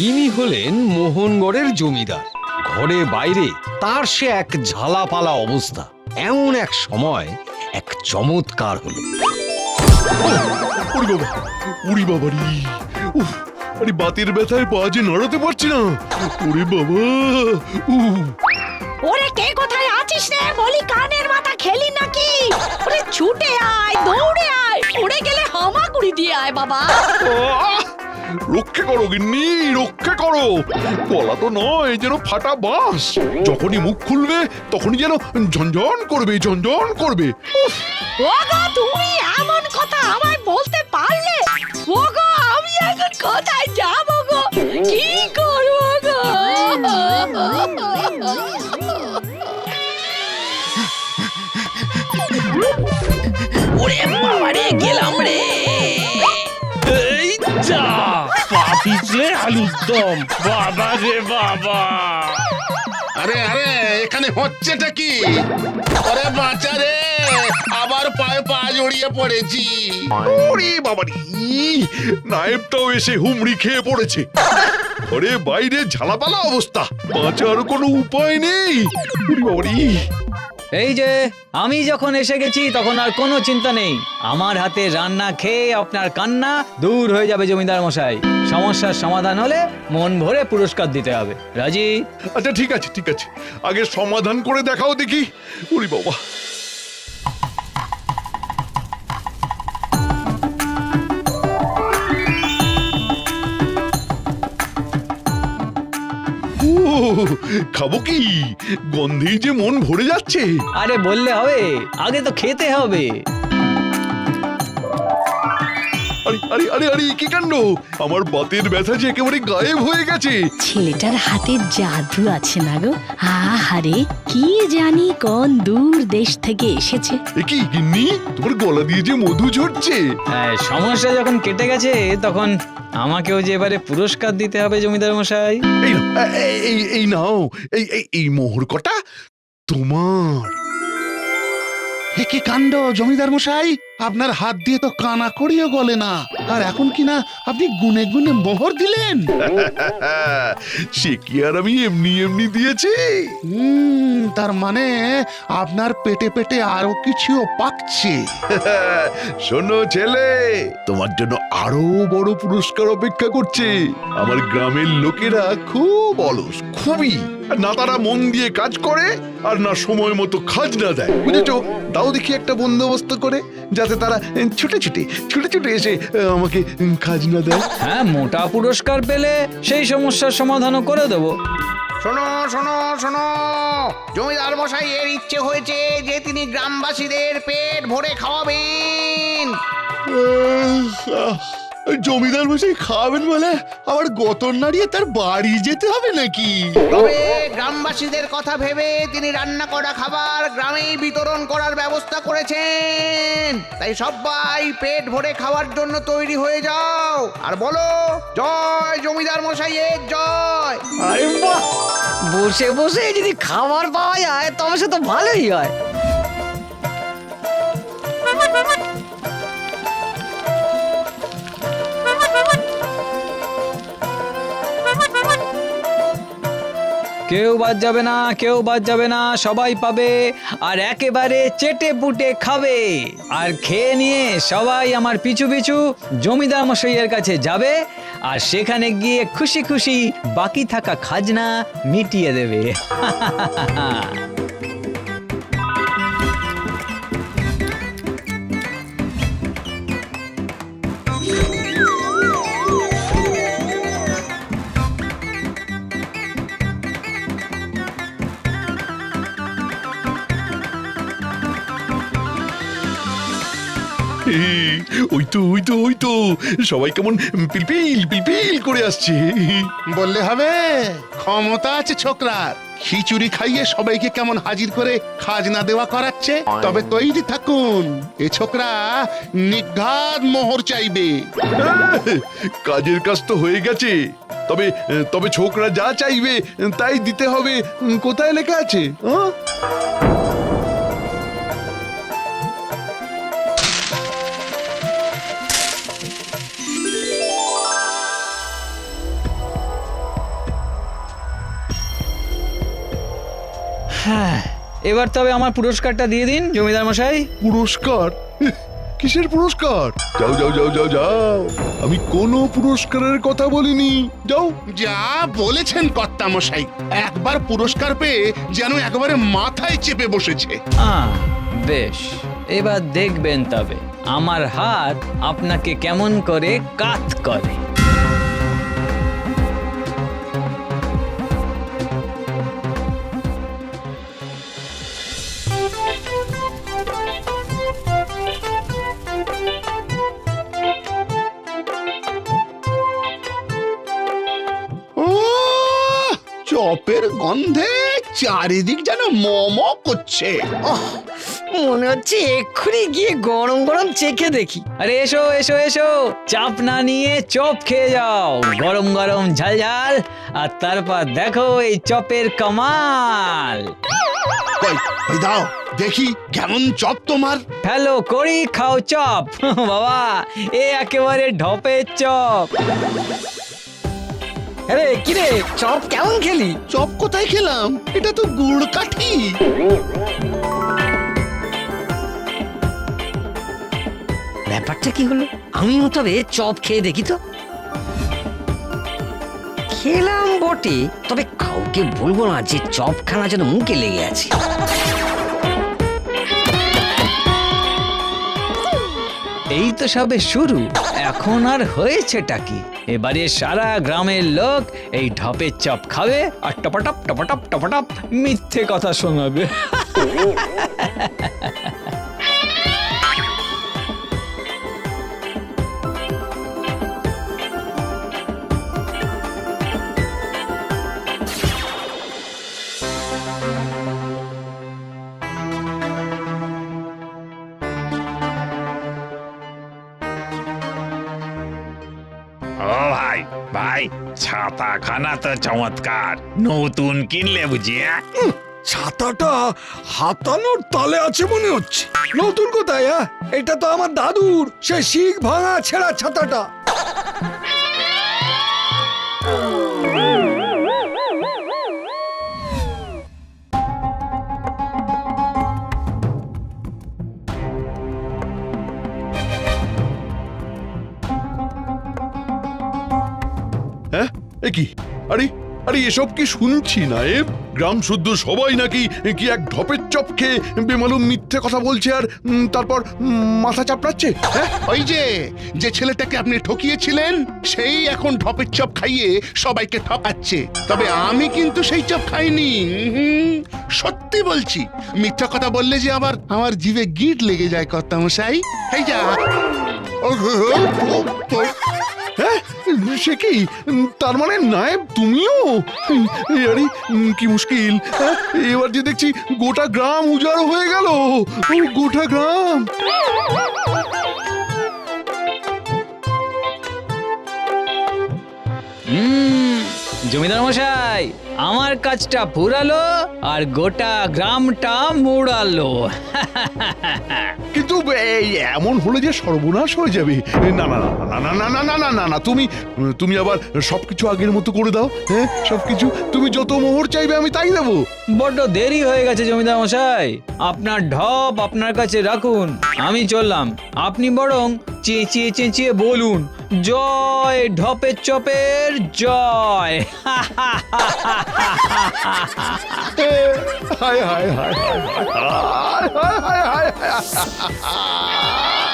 ইনি হলেন মোহনগড়ের জমিদার। ঘরে বাইরে তার সে এক ঝালাপালা অবস্থা। এমন এক সময় এক চমৎকার হলো। ওরে বাবা, উড়ি বাবারি, উফ, আরে বাতের ব্যথায় পা যে নড়াতে পারছি না। ওরে বাবা, ওরে কে কোথায় আছিস রে? বলি কানের মাথা খেলি নাকি? ওরে ছুটে আয়, দৌড়ে আয়, উড়ে গেলে হামাগুড়ি দিয়ে আয় বাবা। রক্ষে করো গিন্নি, রক্ষে করো। গলা তো নয়, যেন ফাটা বাঁশ। যখনই মুখ খুলবে তখনই যেন ঝনঝন করবে, ঝনঝন করবে। ওগো তুমি এমন কথা আমায় বলতে পারলে? ওগো আমি এখন কোথায় যাব গো? কি করব গো? ওরে বাবা রে, গেলাম রে। এই যা, পা পিছলে আলুর দম। বাবা রে বাবা। আরে আরে, এখানে হচ্ছেটা কি? আরে বাঁচা রে, আবার পায়ে পা জড়িয়ে পড়েছি। ওরে বাবারি, নায়েবটাও এসে হুমড়ি খেয়ে পড়েছে। ঘরে বাইরে ঝালাপালা অবস্থা, বাঁচার কোনো উপায় নেই। ওরে বাবারি, এই যে আমি যখন এসে গেছি তখন আর কোনো চিন্তা নেই। আমার হাতে রান্না খেয়ে আপনার কান্না দূর হয়ে যাবে জমিদার মশাই। সমস্যার সমাধান হলে মন ভরে পুরস্কার দিতে হবে। রাজি? আচ্ছা ঠিক আছে, ঠিক আছে, আগে সমাধান করে দেখাও দেখি। ওরে বাবা, খাবো কি? গন্ধেই যে মন ভরে যাচ্ছে। আরে বললে হবে, আগে তো খেতে হবে। আরে আরে আরে আরে, কি কাণ্ড! আমার বাতের ব্যথা যে একেবারে গায়েব হয়ে গেছে। ছেলেটার হাতে জাদু আছে না গো? আহারে, কি জানি কোন দূর দেশ থেকে এসেছে। এ কি গিন্নি, তোমার গলা দিয়ে যে মধু ঝরছে। সমস্যা যখন কেটে গেছে তখন আমাকেও যে এবারে পুরস্কার দিতে হবে জমিদার মশাই। এই নাও, এই নাও, এই মোহর কটা তোমার। কি কাণ্ড জমিদার মশাই, আপনার হাত দিয়ে তো কানা করিও গলে না, আর এখন কিনা আপনি গুনে গুনে মোহর দিলেন। সে কি আর আমি এমনি এমনি দিয়েছি? তার মানে আপনার পেটে পেটে আরো কিছু পাকছে। শোনো ছেলে, তোমার জন্য আরো বড় পুরস্কার অপেক্ষা করছে। আমার গ্রামের লোকেরা খুব অলস, খুবই। না তারা মন দিয়ে কাজ করে, আর না সময় মতো খাজনা দেয়, বুঝেছো? তাও দেখি একটা বন্দোবস্ত করে, যাতে তারা ছুটে ছুটে ছুটে ছুটে এসে আমাকে খাজনা দেয়। হ্যাঁ, মোটা পুরস্কার পেলে সেই সমস্যার সমাধানও করে দেবো। শোনো শোনো শোনো, জমিদার মশাই এর ইচ্ছে হয়েছে যে তিনি গ্রামবাসীদের পেট ভরে খাওয়াবেন। জমিদার মশাই খাওয়াবেন বলে আবার গতর নাড়িয়ে তার বাড়ি যেতে হবে নাকি? তবে গ্রামবাসীদের কথা ভেবে তিনি রান্না করা খাবার গ্রামেই বিতরণ করার ব্যবস্থা করেছেন। তাই সবাই পেট ভরে খাওয়ার জন্য তৈরি হয়ে যাও, আর বলো জয় জমিদার মশাইয়ের জয়। আরে বাহ, বসে বসে যদি খাবার পাওয়া যায় তবে সে তো ভালোই হয়। কেউ বাদ যাবে না, কেউ বাদ যাবে না, সবাই পাবে, আর একেবারে চেটে পুটে খাবে। আর খেয়ে নিয়ে সবাই আমার পিছু পিছু জমিদার মশাইয়ের কাছে যাবে, আর সেখানে গিয়ে খুশি খুশি বাকি থাকা খাজনা মিটিয়ে দেবে। ওই তো ওই তো ওই তো, সবাই কেমন পিলপিল পিলপিল করে আসছে। বললে হবে, ক্ষমতা আছে ছোকরার। খিচুড়ি খাইয়ে সবাইকে কেমন হাজির করে খাজনা দেওয়া করাচ্ছে। তবে তৈরি থাকুন, এ ছোকরা নিঘাত মোহর চাইবে। কাজের কাজ তো হয়ে গেছে, তবে তবে ছোকরা যা চাইবে তাই দিতে হবে। কোথায় লেখা আছে? এবার তবে আমার পুরস্কারটা দিয়ে দিন জমিদার মশাই। পুরস্কার? কিসের পুরস্কার? যাও যাও যাও যাও যাও, আমি কোনো পুরস্কারের কথা বলিনি। যাও। যা বলেছেন কর্তা মশাই, একবার পুরস্কার পেয়ে যেন একেবারে মাথায় চেপে বসেছে। বেশ, এবার দেখবেন তবে আমার হাত আপনাকে কেমন করে কাত করে। ও, চপের গন্ধে চারিদিক যেন মম করছে। মনে হচ্ছে এক্ষুনি গিয়ে গরম গরম চেখে দেখি। আরে এসো এসো এসো, চাপ না নিয়ে চপ খেয়ে যাও, গরম গরম ঝাল ঝাল। আর তারপর দেখো এই চপের কামাল। কই, ওই দাও দেখি কেমন চপ তোমার। হ্যালো করি খাও চপ। বাবা, এ একেবারে ঢপের চপ। আরে কিরে, চপ কেমন খেলি? চপ কোথায় খেলাম? এটা তো গুড় কাঠি। ব্যাপারটা কি হলো? আমিও তবে চপ খেয়ে দেখি তো। খেলাম বটে, তবে কাউকে বলবো না যে চপ খানা যেন মুখে লেগে আছে। এই তো সবে শুরু, এখন আর হয়েছেটা কি? এবারে সারা গ্রামের লোক এই ঢপের চপ খাবে আর টপাটপ টপাটপ টপাটপ মিথ্যে কথা শোনাবে। ও ভাই ভাই, ছাতাখানা তো চমৎকার, নতুন কিনলে বুঝিয়া? ছাতাটা হাতানোর তালে আছে মনে হচ্ছে। নতুন কোথায়? এটা তো আমার দাদুর, সে শিখ ভাঙা ছেঁড়া ছাতাটা। হ্যাঁ, এ কি? আরে আরে, এসব কি শুনছি নায়েব? গ্রাম শুদ্ধ সবাই নাকি কি এক ঢপের চপ খেয়ে বেমালুম মিথ্যে কথা বলছে আর তারপর মাথা চাপড়াচ্ছে। হ্যাঁ, ওই যে ছেলেটাকে আপনি ঠকিয়েছিলেন সেই এখন ঢপের চপ খাইয়ে সবাইকে ঠকাচ্ছে। তবে আমি কিন্তু সেই চপ খাইনি। সত্যি বলছি, মিথ্যা কথা বললে যে আবার আমার জিভে গিট লেগে যায় কর্তা মশাই। এই যা। হ্যাঁ, সে কি? তার মানে নায়েব তুমিও? আরে কি মুশকিল! হ্যাঁ, এবার যে দেখছি গোটা গ্রাম উজাড় হয়ে গেল। গোটা গ্রাম। জমিদার মশাই, আমার কাজটা পুরালো আর গোটা গ্রামটা মুড়ালো। কিন্তু এই এমন হলে যে সর্বনাশ হয়ে যাবে। না না না না না না না না না না না, তুমি আবার সবকিছু আগের মতো করে দাও। হ্যাঁ, সবকিছু তুমি যত মোহর চাইবে আমি তাই দেবো। বড্ড দেরি হয়ে গেছে জমিদার মশাই, আপনার ঢপ আপনার কাছে রাখুন, আমি চললাম। আপনি বরং চেঁচিয়ে চেঁচিয়ে বলুন, জয় ঢপের চপের জয়। হায় হায় হায় হায় হায় হায় হায় হায় হায়।